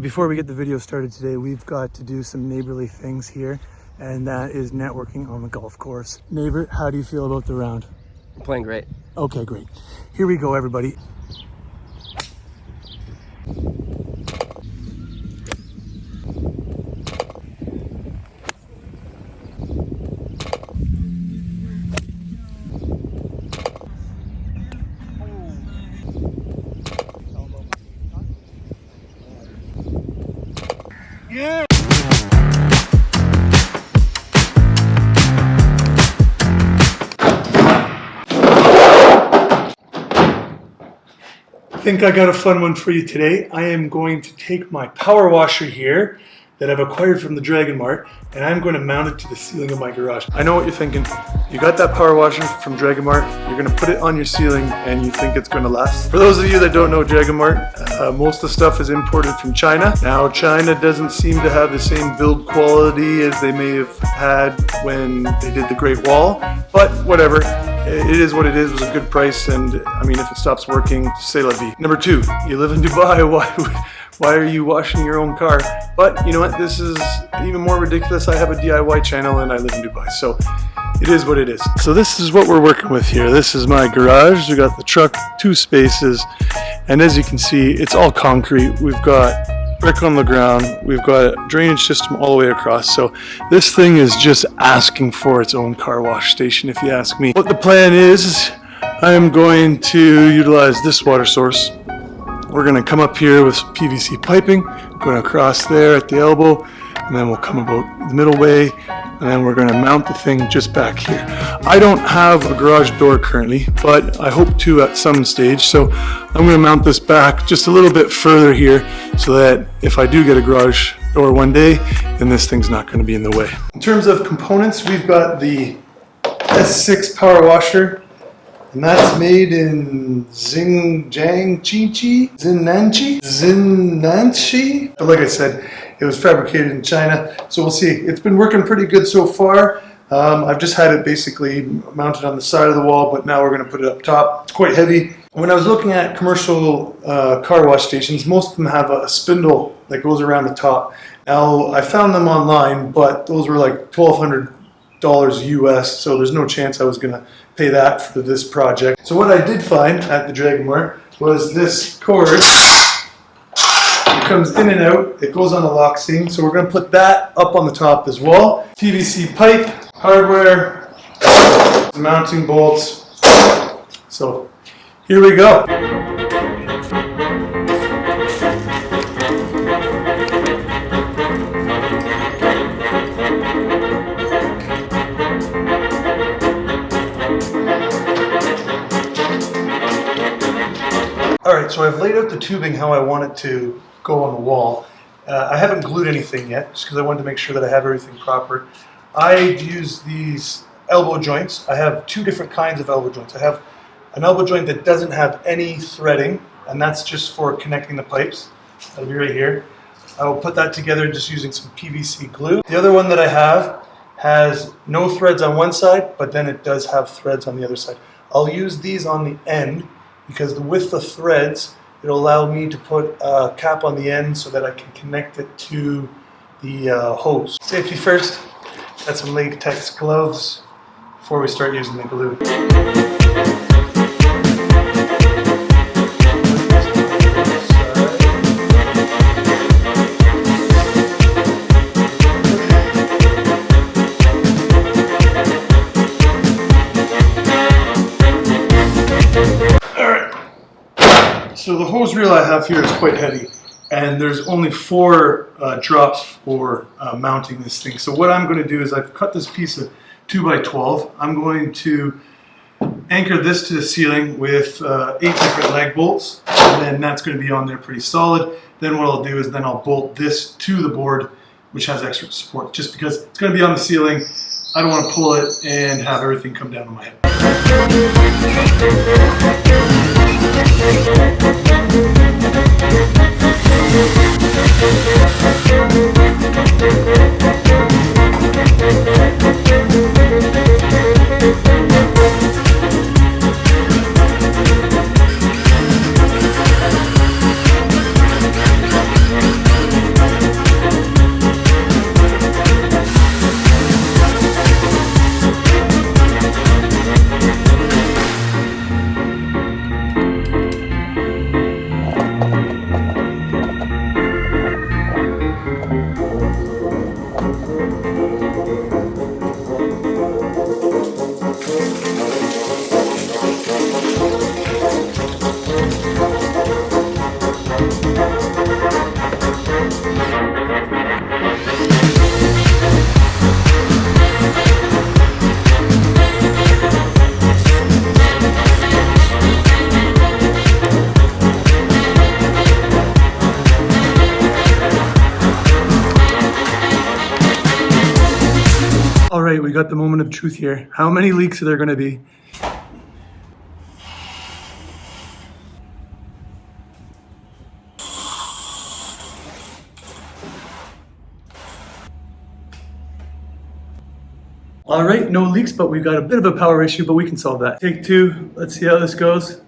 Before we get the video started today, we've got to do some neighborly things here, and that is networking on the golf course. Neighbor, how do you feel about the round? I'm playing great. Okay, great. Here we go, everybody. Yeah. I think I got a fun one for you today. I am going to take my power washer here that I've acquired from the Dragon Mart, and I'm going to mount it to the ceiling of my garage. I know what you're thinking. You got that power washer from Dragon Mart, you're going to put it on your ceiling and you think it's going to last. For those of you that don't know Dragon Mart, most of the stuff is imported from China. Now China doesn't seem to have the same build quality as they may have had when they did the Great Wall, but whatever. It is what it is. It was a good price, and I mean, if it stops working, c'est la vie. Number two, you live in Dubai. Why are you washing your own car? But you know what? This is even more ridiculous. I have a DIY channel and I live in Dubai, so it is what it is. So this is what we're working with here. This is my garage. We got the truck, 2 spaces, and as you can see, it's all concrete. We've got brick on the ground. We've got a drainage system all the way across. So this thing is just asking for its own car wash station, if you ask me. What the plan is, I am going to utilize this water source. We're going to come up here with some PVC piping, going across there at the elbow, and then we'll come about the middle way, and then we're going to mount the thing just back here. I don't have a garage door currently, but I hope to at some stage, so I'm going to mount this back just a little bit further here so that if I do get a garage door one day, then this thing's not going to be in the way. In terms of components, we've got the S6 power washer, and that's made in Zinanchi. But like I said, it was fabricated in China, so we'll see. It's been working pretty good so far. I've just had it basically mounted on the side of the wall, but now we're going to put it up top. It's quite heavy. When I was looking at commercial car wash stations, most of them have a spindle that goes around the top. Now, I found them online, but those were like $1,200 US, so there's no chance I was going to pay that for this project. So what I did find at the Dragon Mart was this cord. It comes in and out, it goes on a lock scene, so we're going to put that up on the top as well. PVC pipe, hardware, mounting bolts. So here we go. Alright, so I've laid out the tubing how I want it to go on the wall. I haven't glued anything yet, just because I wanted to make sure that I have everything proper. I've used these elbow joints. I have 2 different kinds of elbow joints. I have an elbow joint that doesn't have any threading, and that's just for connecting the pipes. That'll be right here. I will put that together just using some PVC glue. The other one that I have has no threads on one side, but then it does have threads on the other side. I'll use these on the end, because with the threads, it'll allow me to put a cap on the end so that I can connect it to the hose. Safety first, got some latex gloves before we start using the glue. So the hose reel I have here is quite heavy, and there's only 4 drops for mounting this thing. So what I'm going to do is I've cut this piece of 2x12. I'm going to anchor this to the ceiling with 8 different leg bolts, and then that's going to be on there pretty solid. Then what I'll do is then I'll bolt this to the board, which has extra support, just because it's going to be on the ceiling. I don't want to pull it and have everything come down on my head. right, we got the moment of truth here. How many leaks are there going to be? All right, no leaks, but we've got a bit of a power issue, but we can solve that. Take two, let's see how this goes.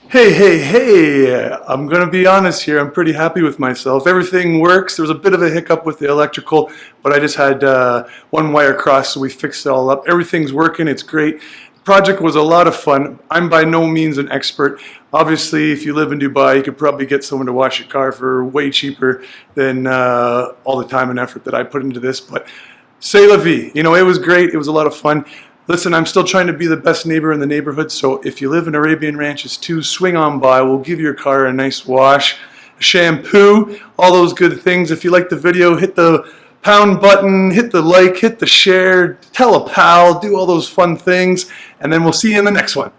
Hey, I'm gonna be honest here, I'm pretty happy with myself. Everything works. There was a bit of a hiccup with the electrical, but I just had one wire crossed, so we fixed it all up. Everything's working, it's great. The project was a lot of fun. I'm by no means an expert. Obviously, if you live in Dubai, you could probably get someone to wash your car for way cheaper than all the time and effort that I put into this, but c'est la vie. You know, it was great, it was a lot of fun. Listen, I'm still trying to be the best neighbor in the neighborhood, so if you live in Arabian Ranches too, swing on by. We'll give your car a nice wash, a shampoo, all those good things. If you like the video, hit the pound button, hit the like, hit the share, tell a pal, do all those fun things, and then we'll see you in the next one.